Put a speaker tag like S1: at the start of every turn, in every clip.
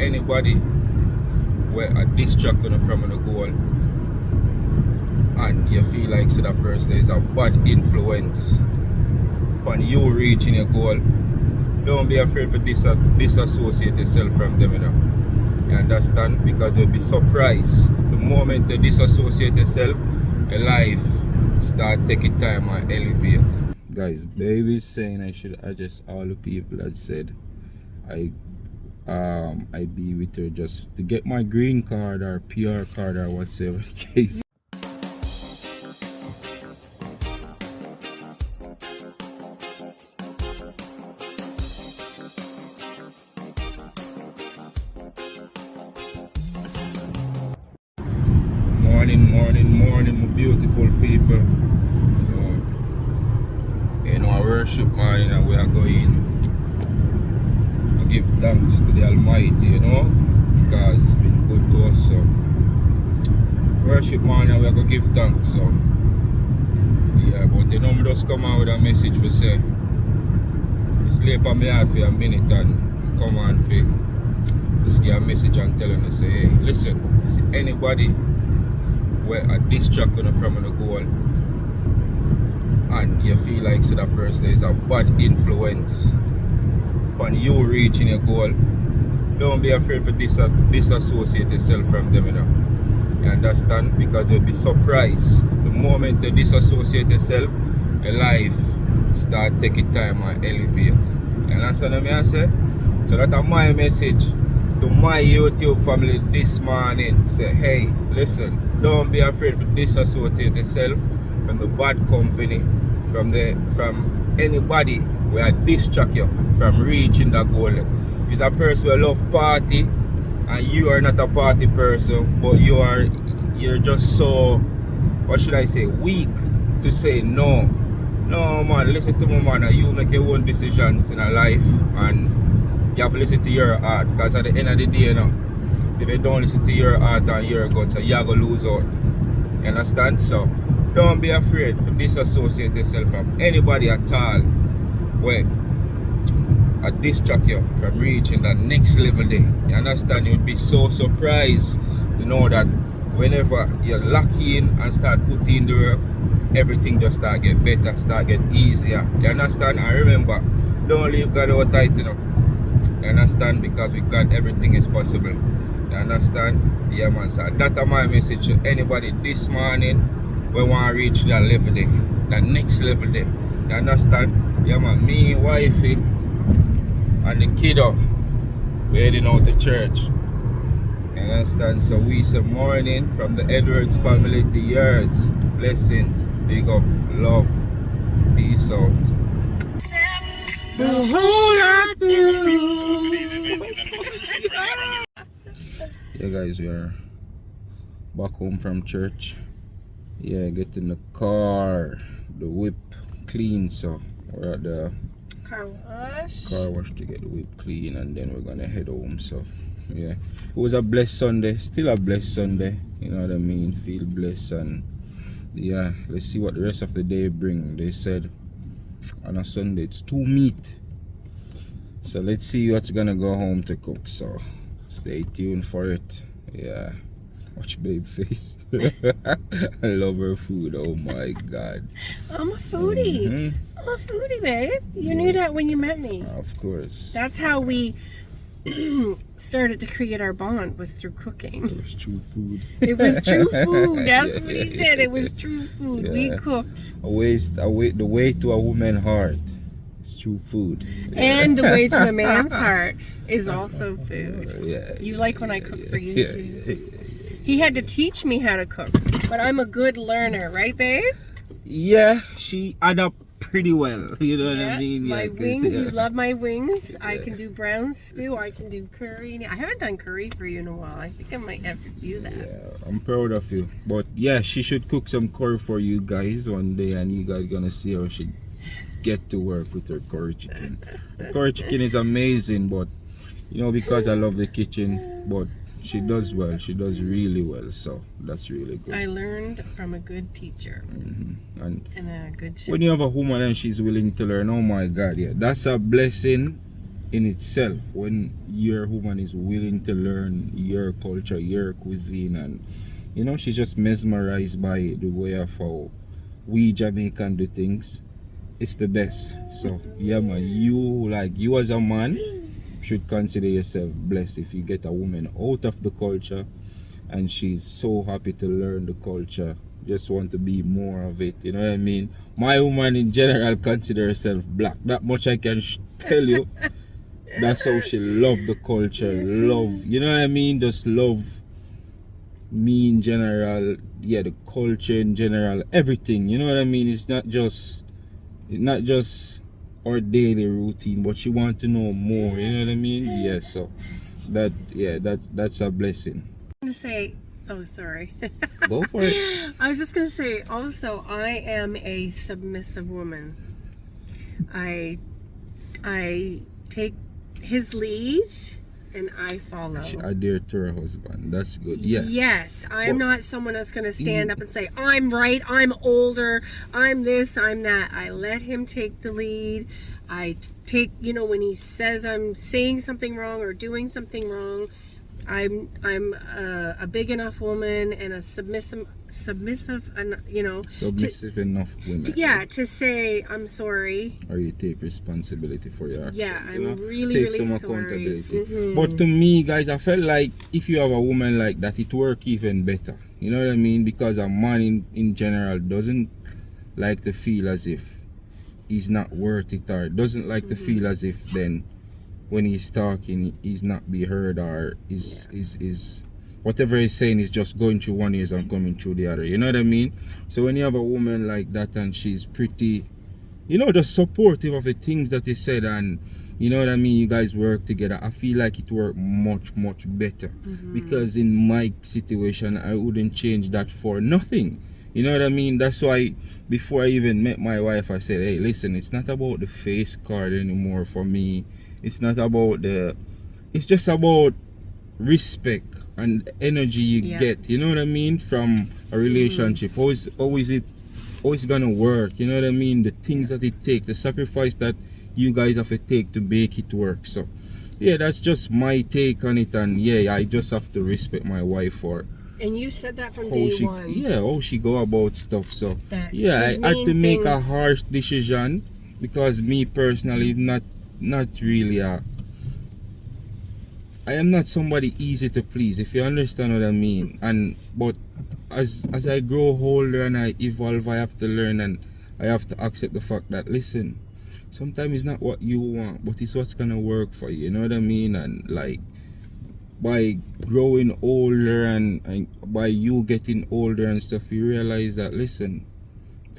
S1: anybody where a distract from the goal and you feel like so that person is a bad influence upon you reaching your goal, don't be afraid to disassociate yourself from them, you know. You understand? Because you'll be surprised the moment you disassociate yourself, your life start taking time and elevate. Guys, baby's saying I should adjust all the people that said I be with her just to get my green card or PR card or whatever the case. Morning, my beautiful people. You know, our worship morning, and we are going to give thanks to the Almighty, you know, because it's been good to us. So, worship morning, we are going to give thanks. So, yeah, but you know, me just come out with a message for say, sleep on my heart for a minute and come on for just give a message and tell them to say, hey, listen, see anybody where a distract from the goal and you feel like so that person is a bad influence upon you reaching your goal, don't be afraid to disassociate yourself from them, you know. You understand? Because you'll be surprised the moment you disassociate yourself, your life start taking time and elevate. You understand what I say? So that's my message to my YouTube family this morning. Say, hey, listen, don't be afraid to disassociate yourself from the bad company, from anybody where distract you from reaching that goal. If it's a person who love party and you are not a party person, but you're just so, what should I say, weak to say no. No man, listen to me man, you make your own decisions in a life and you have to listen to your heart, because at the end of the day, you know, so if you don't listen to your heart and your gut, so you're going to lose out. You understand? So, don't be afraid to disassociate yourself from anybody at all where I distract you from reaching that next level there. You understand? You'd be so surprised to know that whenever you lock in and start putting in the work, everything just start get better, start get easier. You understand? And remember, don't leave God out tight, you know. You understand? Because with God everything is possible. You understand? Yeah man, so that's my message to anybody this morning we want to reach that level there, that next level there. You understand? Yeah man, me, wifey and the kiddo, we're heading out to church. You understand? So we say morning from the Edwards family to yours. Blessings, big up, love, peace out. Yeah guys, we are back home from church. Yeah, get in the car, the whip clean, so we're at the car wash to get the whip clean and then we're gonna head home. So yeah, it was a blessed Sunday, still a blessed Sunday, you know what I mean, feel blessed. And yeah, let's see what the rest of the day bring. They said on a Sunday it's 2 meat, so let's see what's gonna go home to cook, so stay tuned for it. Yeah, watch babe face. I love her food, oh my god.
S2: I'm a foodie. I'm a foodie, babe. You knew that when you met me.
S1: Of course.
S2: That's how we started to create our bond, was through cooking.
S1: It was true food.
S2: It was true food. That's what he said. It was true food.
S1: Yeah.
S2: We cooked.
S1: The way to a woman's heart is true food.
S2: And the way to a man's heart is also food.
S1: Yeah.
S2: You like when I cook for you too. He had to teach me how to cook, but I'm a good learner, right, babe?
S1: Yeah, she adapt pretty well. You know what I mean?
S2: My
S1: yeah,
S2: wings,
S1: yeah.
S2: you love my wings. I can do brown stew, I can do curry. I haven't done curry for you in a while. I think I might have to do that.
S1: Yeah, I'm proud of you. But yeah, she should cook some curry for you guys one day and you guys gonna see how she get to work with her curry chicken. The curry chicken is amazing, but you know, because I love the kitchen, but she does well. She does really well, so that's really good.
S2: I learned from a good teacher and a good chef.
S1: When you have a woman and she's willing to learn, oh my God, yeah, that's a blessing in itself, when your woman is willing to learn your culture, your cuisine, and you know, she's just mesmerized by the way of how we Jamaican do things, it's the best. So yeah man, you as a man should consider yourself blessed if you get a woman out of the culture and she's so happy to learn the culture, just want to be more of it, you know what I mean? My woman in general consider herself black, that much I can tell you. That's how she love the culture, love, you know what I mean, just love me in general, yeah, the culture in general, everything, you know what I mean? It's not just our daily routine, but she want to know more, you know what I mean? Yeah, so that's a blessing.
S2: I'm gonna say, oh sorry.
S1: Go for it.
S2: I was just gonna say also, I am a submissive woman. I take his lead and I follow.
S1: She adhere to her husband. That's good. Yeah.
S2: Yes, I'm not someone that's going to stand up and say, I'm right, I'm older, I'm this, I'm that. I let him take the lead. I take, you know, when he says I'm saying something wrong or doing something wrong, I'm a big enough woman and a submissive, you know,
S1: submissive enough woman.
S2: To say I'm sorry.
S1: Or you take responsibility for your actions.
S2: Yeah, I'm
S1: you know?
S2: really,
S1: take
S2: really
S1: some
S2: sorry.
S1: accountability. But to me, guys, I felt like if you have a woman like that, it work even better. You know what I mean? Because a man in general doesn't like to feel as if he's not worth it, or doesn't like to feel as if then when he's talking he's not be heard, or is whatever he's saying is just going through one ear and coming through the other, you know what I mean? So when you have a woman like that and she's pretty, you know, just supportive of the things that he said, and you know what I mean, you guys work together, I feel like it worked much better. Because in my situation I wouldn't change that for nothing, you know what I mean? That's why before I even met my wife, I said, hey listen, it's not about the face card anymore for me. It's not about it's just about respect and energy you get, you know what I mean, from a relationship. How is it gonna work, you know what I mean? The things that it takes, the sacrifice that you guys have to take to make it work. So yeah, that's just my take on it. And yeah, I just have to respect my wife for,
S2: and you said that from day one.
S1: Yeah, how she go about stuff. So
S2: that
S1: yeah, I had to make a harsh decision, because me personally, not really I am not somebody easy to please, if you understand what I mean. And but as I grow older and I evolve, I have to learn and I have to accept the fact that listen, sometimes it's not what you want, but it's what's gonna work for you, you know what I mean? And like by growing older and by you getting older and stuff, you realize that listen,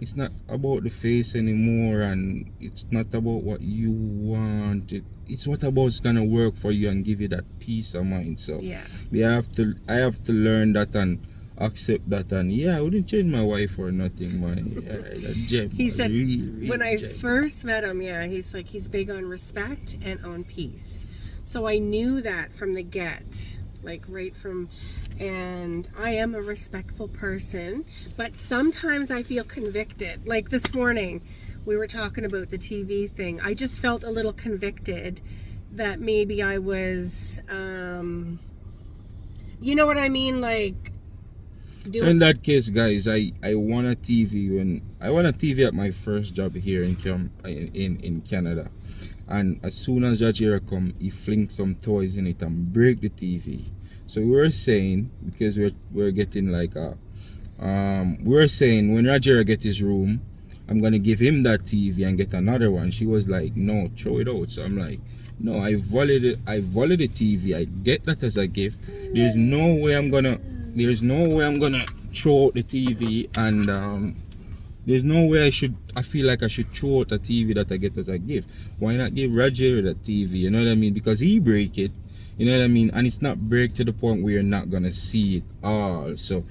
S1: it's not about the face anymore, and it's not about what you want. It's what about's gonna work for you and give you that peace of mind. So
S2: yeah,
S1: I have to learn that and accept that. And yeah, I wouldn't change my wife for nothing, man. Yeah, Jenn,
S2: he said
S1: really
S2: when I first met him, he's like, he's big on respect and on peace. So I knew that from the get, like right from, and I am a respectful person, but sometimes I feel convicted. Like this morning we were talking about the TV thing, I just felt a little convicted that maybe I was you know what I mean, like
S1: so in that case, guys, I won a TV at my first job here in Canada. And as soon as Rajero come, he fling some toys in it and break the TV. So we were saying, because we're getting like we were saying when Rajero get his room, I'm gonna give him that TV and get another one. She was like, no, throw it out. So I'm like, no, I volleyed the TV. I get that as a gift. There's no way I'm gonna throw out the TV, and there's no way I feel like I should throw out a TV that I get as a gift. Why not give Rajero that TV, you know what I mean? Because he break it, you know what I mean? And it's not break to the point where you're not gonna see it all. So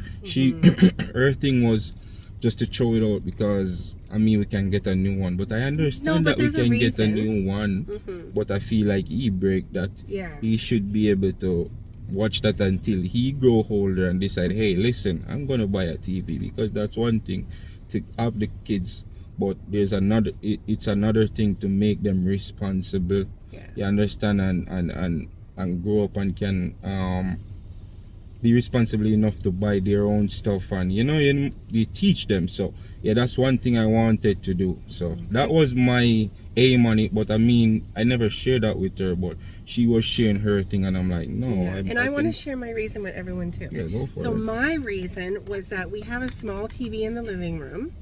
S1: her thing was just to throw it out, because I mean we can get a new one. But I understand that we can get a new one. But I feel like he break that.
S2: Yeah.
S1: He should be able to watch that until he grow older and decide, hey listen, I'm gonna buy a TV. Because that's one thing to have the kids, but there's another, it's another thing to make them responsible you understand, and grow up and can be responsible enough to buy their own stuff, and you teach them. So yeah, that's one thing I wanted to do. So that was my aim on it. But I mean, I never shared that with her, but she was sharing her thing, and I'm like, no.
S2: And I want to share my reason with everyone too.
S1: Yeah, go for it.
S2: So my reason was that we have a small TV in the living room.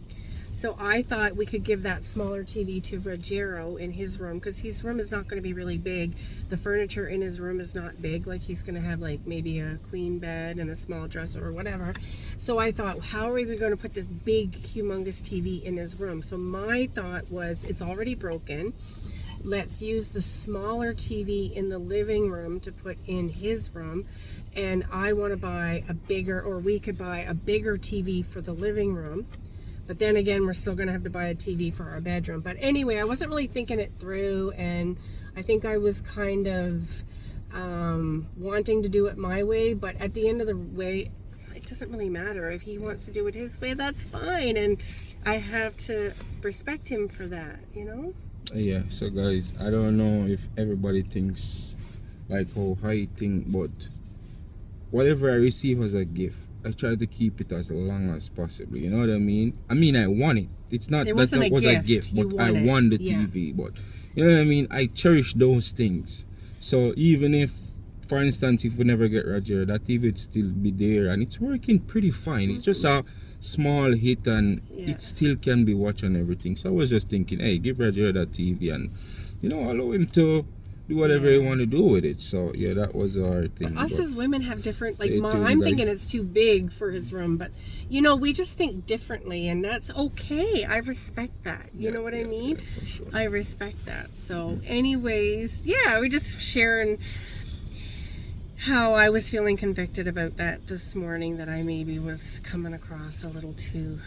S2: So I thought we could give that smaller TV to Rajero in his room, because his room is not going to be really big. The furniture in his room is not big. Like, he's going to have like maybe a queen bed and a small dresser or whatever. So I thought, how are we going to put this big, humongous TV in his room? So my thought was, it's already broken. Let's use the smaller TV in the living room to put in his room. And I want to buy a bigger, or we could buy a bigger TV for the living room. But then again, we're still going to have to buy a TV for our bedroom. But anyway, I wasn't really thinking it through, and I think I was kind of wanting to do it my way. But at the end of the way, it doesn't really matter. If he wants to do it his way, that's fine. And I have to respect him for that,
S1: Yeah, so guys, I don't know if everybody thinks like how I think, but whatever I receive as a gift, I try to keep it as long as possible. You know what I mean? I mean, I want it. It's not that was a gift, but I won the TV. But you know what I mean? I cherish those things. So even if, for instance, if we never get Rajero, that TV would still be there, and it's working pretty fine. It's just a small hit, and it still can be watched and everything. So I was just thinking, hey, give Rajero that TV, and allow him to do whatever you want to do with it. So yeah, that was our thing.
S2: Us as women have different, like I'm thinking it's too big for his room, but we just think differently, and that's okay. I respect that. You know what I mean?
S1: Yeah, for sure.
S2: I respect that. So anyways, we just sharing how I was feeling convicted about that this morning, that I maybe was coming across a little too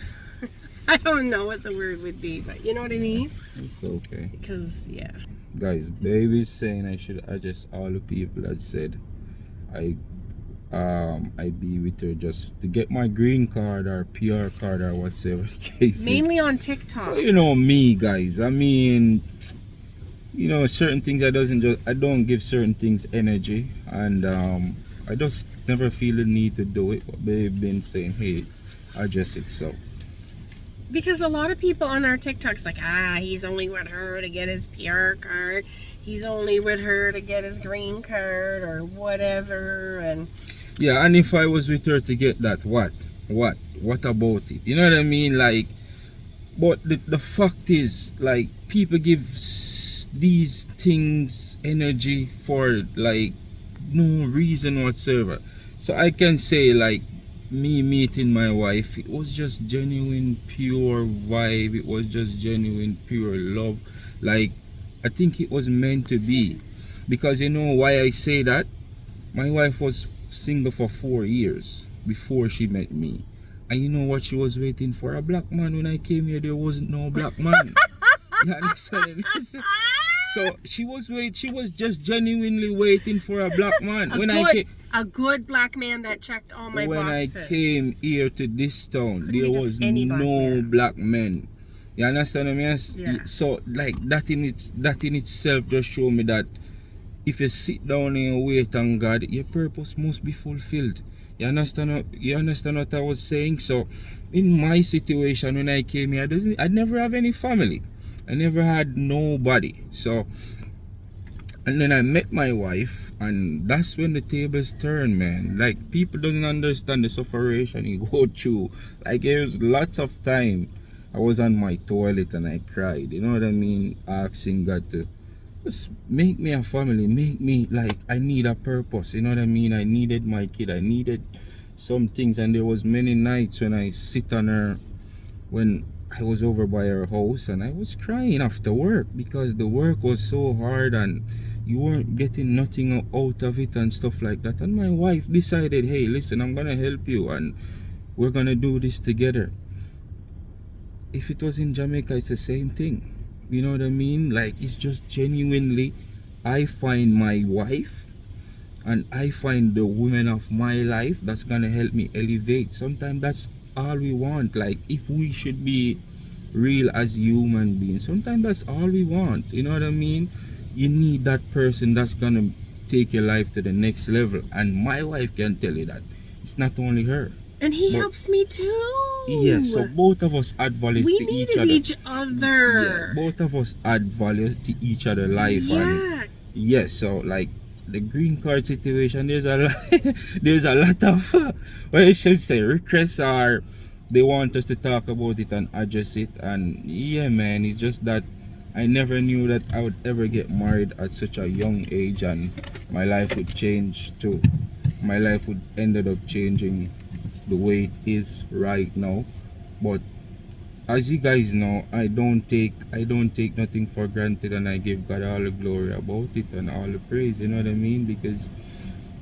S2: I don't know what the word would be, but you know what I mean?
S1: It's okay.
S2: Because
S1: guys, baby's saying I should address all the people that said I be with her just to get my green card or PR card or whatever the case is.
S2: Mainly on TikTok.
S1: Well, me, guys. I mean, certain things I don't give certain things energy, and I just never feel the need to do it. But they've been saying, hey, address it. So
S2: because a lot of people on our TikToks like, he's only with her to get his PR card, he's only with her to get his green card or whatever. And
S1: and if I was with her to get that, what about it? You know what I mean? Like, but the fact is, like, people give these things energy for like no reason whatsoever. So I can say, like, me meeting my wife, it was just genuine pure vibe. It was just genuine pure love. Like, I think it was meant to be. Because you know why I say that? My wife was single for 4 years before she met me, and you know what she was waiting for? A black man. When I came here, there wasn't no black man. You understand? So she was just genuinely waiting for a black man.
S2: A good black man that checked all my boxes.
S1: When I came here to this town, there was no black men. You understand what I mean?
S2: Yeah.
S1: So like that in itself just show me that if you sit down and wait on God, your purpose must be fulfilled. You understand what I was saying? So in my situation, when I came here, I never have any family. I never had nobody. So, and then I met my wife, and that's when the tables turned, man. Like, people doesn't understand the suffering you go through. Like, there was lots of time I was on my toilet and I cried. You know what I mean? Asking God to just make me a family, make me, like, I need a purpose. You know what I mean? I needed my kid. I needed some things, and there was many nights when I sit on her, when I was over by her house, and I was crying after work because the work was so hard and you weren't getting nothing out of it and stuff like that. And my wife decided, hey, listen, I'm gonna help you and we're gonna do this together. If it was in Jamaica, it's the same thing. You know what I mean? Like, it's just genuinely, I find my wife and I find the woman of my life that's gonna help me elevate. Sometimes that's all we want. Like, if we should be real as human beings, sometimes that's all we want. You know what I mean? you need that person that's gonna take your life to the next level. And my wife can tell you that it's not only her,
S2: And he
S1: but
S2: helps me too.
S1: yeah, so both of us add value
S2: We
S1: to each
S2: needed
S1: other.
S2: each other.
S1: Yeah, both of us add value to each other life.
S2: Yeah.
S1: And yeah, so like the green card situation, there's a lot, there's a lot of well, I should say requests, or they want us to talk about it and address it. And yeah, man, it's just that I never knew that I would ever get married at such a young age, and my life would change too. My life would ended up changing the way it is right now. But as you guys know, I don't take nothing for granted, and I give God all the glory about it and all the praise, you know what I mean? Because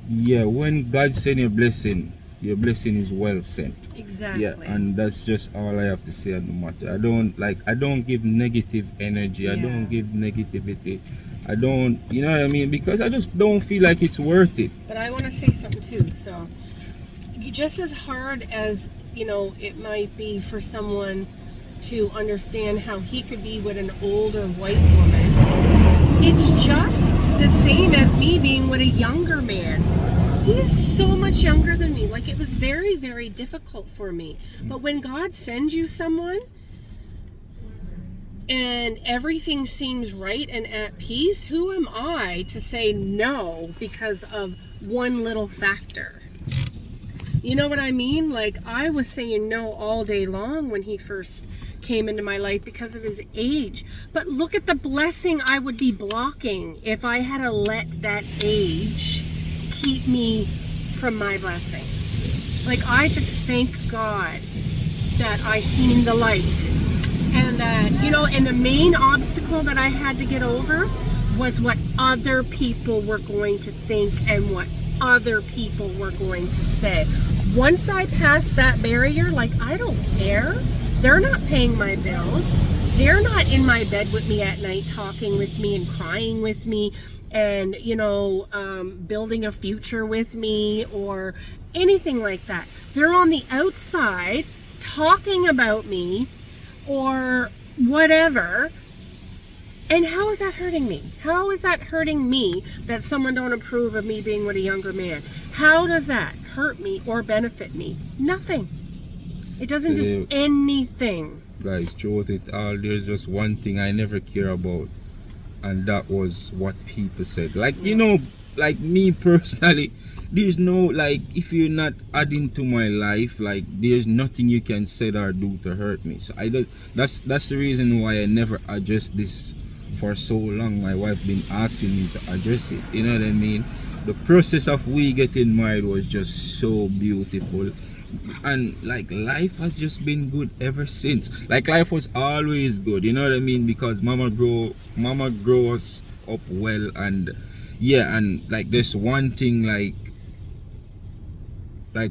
S1: yeah, when God sends your blessing is well sent.
S2: Exactly.
S1: Yeah, and that's just all I have to say on the matter. I don't give negative energy. I don't give negativity. I don't, you know what I mean? Because I just don't feel like it's worth it.
S2: But I want to say something too. So, just as hard as, you know, it might be for someone to understand how he could be with an older white woman, it's just the same as me being with a younger man. He is so much younger than me. Like, it was very, very difficult for me. But when God sends you someone and everything seems right and at peace, who am I to say no because of one little factor? You know what I mean? Like, I was saying no all day long when he first came into my life because of his age. But look at the blessing I would be blocking if I had to let that age keep me from my blessing. Like, I just thank God that I seen the light, and that, you know, and the main obstacle that I had to get over was what other people were going to think and what other people were going to say. Once I passed that barrier, like, I don't care. They're not paying my bills. They're not in my bed with me at night talking with me and crying with me and, you know, building a future with me or anything like that. They're on the outside talking about me or whatever. And how is that hurting me? How is that hurting me that someone don't approve of me being with a younger man? How does that hurt me or benefit me? Nothing. It doesn't do anything.
S1: Guys, throughout it all, there's just one thing I never care about, and that was what people said. Like, you know, like me personally, there's no, like, if you're not adding to my life, like, there's nothing you can say or do to hurt me. So that's the reason why I never addressed this for so long. My wife been asking me to address it, you know what I mean? The process of we getting married was just so beautiful, and like, life has just been good ever since. Like, life was always good, you know what I mean? Because mama grow us up well. And yeah, and like, there's one thing, like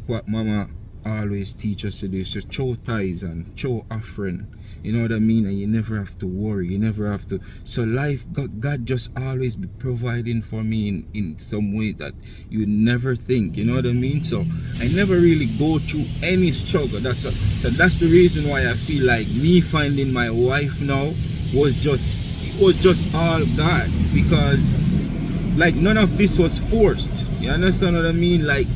S1: what mama always teach us to do, is to throw ties and throw offering, you know what I mean? And you never have to worry, you never have to. So life, God just always be providing for me in some way that you never think, you know what I mean? So I never really go through any struggle. That's the reason why I feel like me finding my wife now was just all God, because like, none of this was forced, you understand what I mean? Like,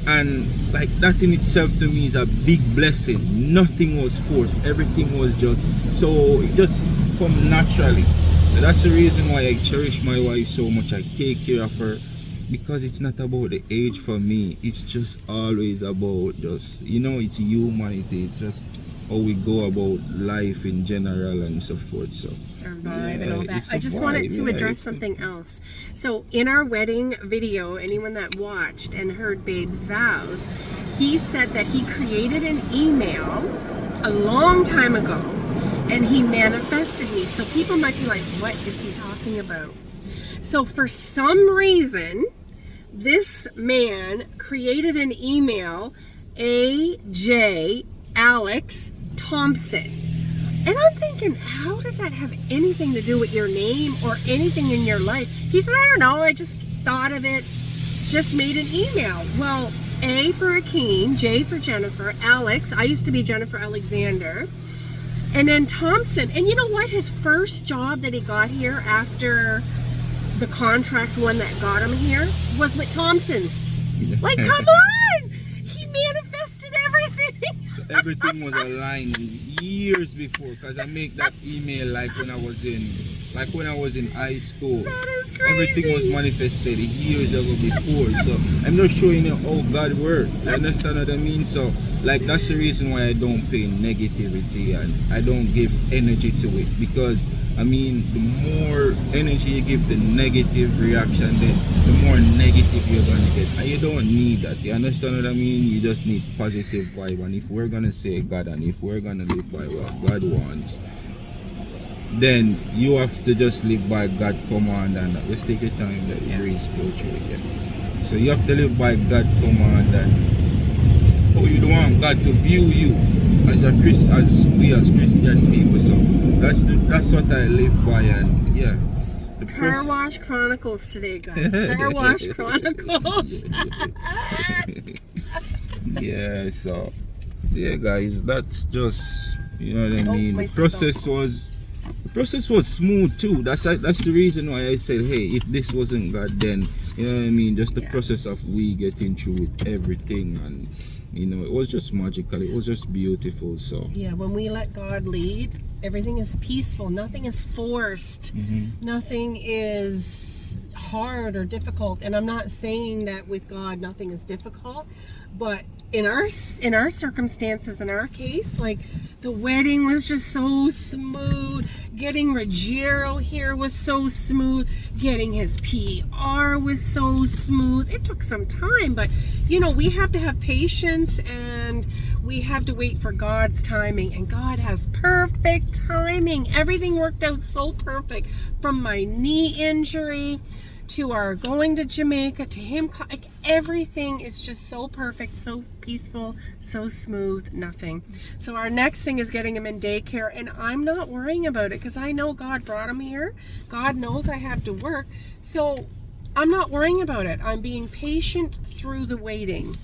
S1: and like, that in itself to me is a big blessing. Nothing was forced, everything was just so, it just come naturally. So that's the reason why I cherish my wife so much. I take care of her, because it's not about the age for me. It's just always about just, you know, it's humanity. It's just how we go about life in general and so forth. So
S2: our vibe and all that. I just wanted to address something else. So in our wedding video, anyone that watched and heard Babe's vows, he said that he created an email a long time ago and he manifested me. So people might be like, what is he talking about? So for some reason, this man created an email, AJ Alex Thompson. And I'm thinking, how does that have anything to do with your name or anything in your life? He said, I don't know, I just thought of it, just made an email. Well, A for Akeen, J for Jennifer, Alex, I used to be Jennifer Alexander, And then Thompson, and you know what? His first job that he got here after the contract one that got him here was with Thompson's. Like, come on! He manifested everything.
S1: So everything was aligned years before, because I make that email like when I was in high school.
S2: That is crazy.
S1: Everything was manifested years ago before. So I'm not showing you how God works. You understand what I mean? So like that's the reason why I don't pay negativity and I don't give energy to it, because I mean, the more energy you give the negative reaction, then the more negative you're gonna get. And you don't need that. You understand what I mean? You just need positive vibe. And if we're gonna say God, and if we're gonna live by what God wants, then you have to just live by God's command. And let's take your time, let the breeze go through again. So you have to live by God's command, and how you don't want God to view you as we as Christian people. So that's what I live by. And yeah, the
S2: Car Wash Chronicles today, guys. Car Wash Chronicles.
S1: Yeah, so yeah, guys, that's just, you know what I mean. The process was smooth too. That's the reason why I said, hey, if this wasn't God, then you know what I mean. Just the process of we getting through with everything, and you know, it was just magical. It was just beautiful. So
S2: yeah, when we let God lead, everything is peaceful. Nothing is forced. Nothing is hard or difficult. And I'm not saying that with God nothing is difficult, but in our circumstances, in our case, like the wedding was just so smooth. Getting Rajero here was so smooth. Getting his PR was so smooth. It took some time, but you know, we have to have patience and we have to wait for God's timing, and God has perfect timing. Everything worked out so perfect, from my knee injury to our going to Jamaica, to him, like everything is just so perfect, so peaceful, so smooth, nothing. So our next thing is getting him in daycare, and I'm not worrying about it because I know God brought him here. God knows I have to work, so I'm not worrying about it. I'm being patient through the waiting,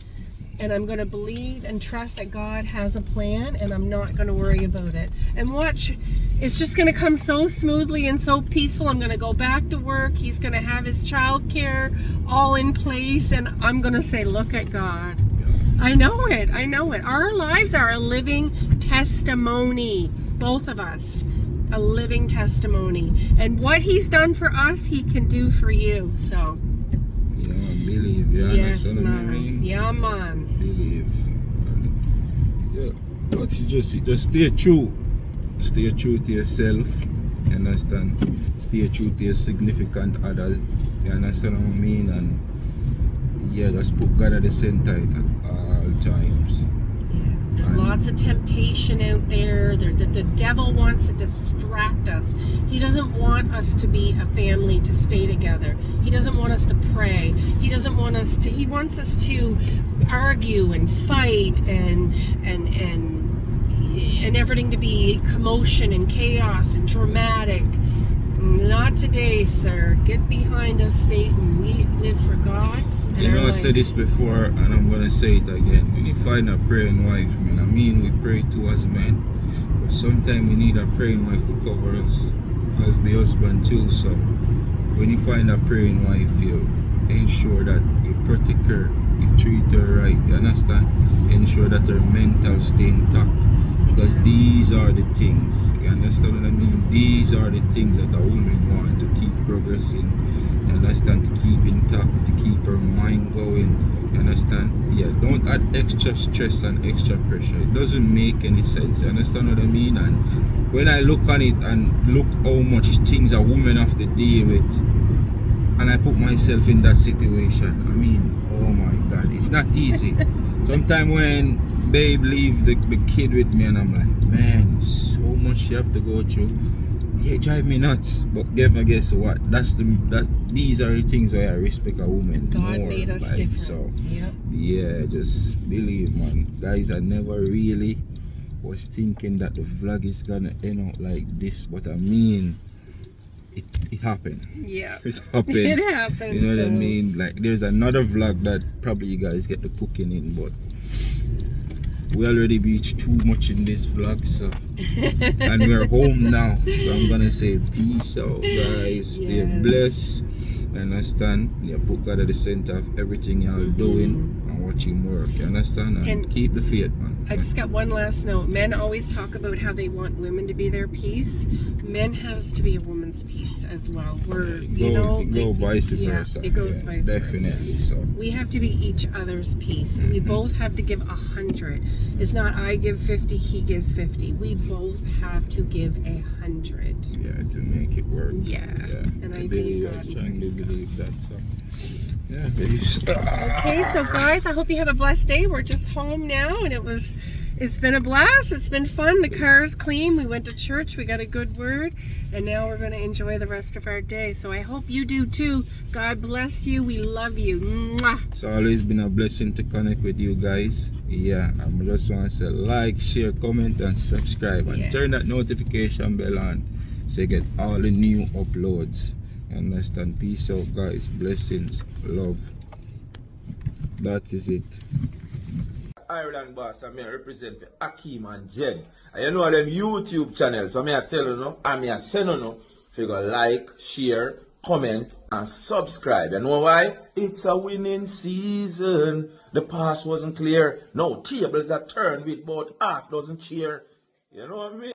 S2: and I'm going to believe and trust that God has a plan, and I'm not going to worry about it. And watch, it's just going to come so smoothly and so peaceful. I'm going to go back to work. He's going to have his child care all in place, and I'm going to say, look at God. I know it. I know it. Our lives are a living testimony, both of us. A living testimony. And what he's done for us, he can do for you. So
S1: yeah, believe. Yeah,
S2: yes, man. Yeah, man.
S1: Believe. Yeah, but you just stay true. Stay true to yourself. You understand? Stay true to your significant other. You understand what I mean? And yeah, just put God at the center at all times.
S2: There's lots of temptation out there. The devil wants to distract us. He doesn't want us to be a family, to stay together. He doesn't want us to pray. He doesn't want us to, he wants us to argue and fight and everything to be commotion and chaos and dramatic. Not today, sir. Get behind us, Satan. We live for God.
S1: You know, I said this before, and I'm gonna say it again. When you find a praying wife, man, I mean, we pray too as men, but sometimes we need a praying wife to cover us as the husband too. So when you find a praying wife, you ensure that you protect her, you treat her right. You understand? Ensure that her mental stay intact, because these are the things. You understand what I mean? These are the things that a woman wants to keep progressing. You understand? To keep intact, to keep her mind going. You understand? Yeah, don't add extra stress and extra pressure. It doesn't make any sense. You understand what I mean? And when I look on it and look how much things a woman have to deal with, and I put myself in that situation, I mean, oh my God, it's not easy. Sometimes when babe leave the kid with me, and I'm like, man, so much you have to go through. Yeah, it drive me nuts. But guess what? These are the things why I respect a woman.
S2: God
S1: more,
S2: made us
S1: like,
S2: different.
S1: So
S2: yep.
S1: Yeah, just believe, man. Guys, I never really was thinking that the vlog is gonna end out like this, but I mean, it happened.
S2: Yeah.
S1: It happened.
S2: It happened.
S1: You know what I mean? Like, there's another vlog that probably you guys get the cooking in, but we already reached too much in this vlog, so and we're home now. So I'm gonna say peace out, guys. Stay blessed. Understand? You put God at the center of everything you're doing and watching work. You understand? And keep the faith, man.
S2: I just got one last note. Men always talk about how they want women to be their peace. Men has to be a woman's peace as well.
S1: It goes vice versa.
S2: It goes vice versa.
S1: Definitely. So
S2: we have to be each other's peace. We both have to give 100. It's not I give 50, he gives 50. We both have to give 100.
S1: Yeah, to make it work.
S2: Yeah. And I believe God.
S1: Strongly believe that. So. Yeah, peace.
S2: Okay, so guys, I hope you have a blessed day. We're just home now, and it's been a blast. It's been fun. The car's clean. We went to church. We got a good word, and now we're going to enjoy the rest of our day. So I hope you do too. God bless you. We love you. Mwah.
S1: It's always been a blessing to connect with you guys. Yeah, I just want to say like, share, comment, and subscribe, and turn that notification bell on so you get all the new uploads. Understand? Peace out, guys. Blessings, love. That is it.
S3: Ireland boss, I represent for Akeen and Jenn. And you know them YouTube channels, so I tell you no, I send you no, if you go like, share, comment, and subscribe. You know why? It's a winning season. The past wasn't clear. No tables are turned with about half dozen cheer. You know what I mean?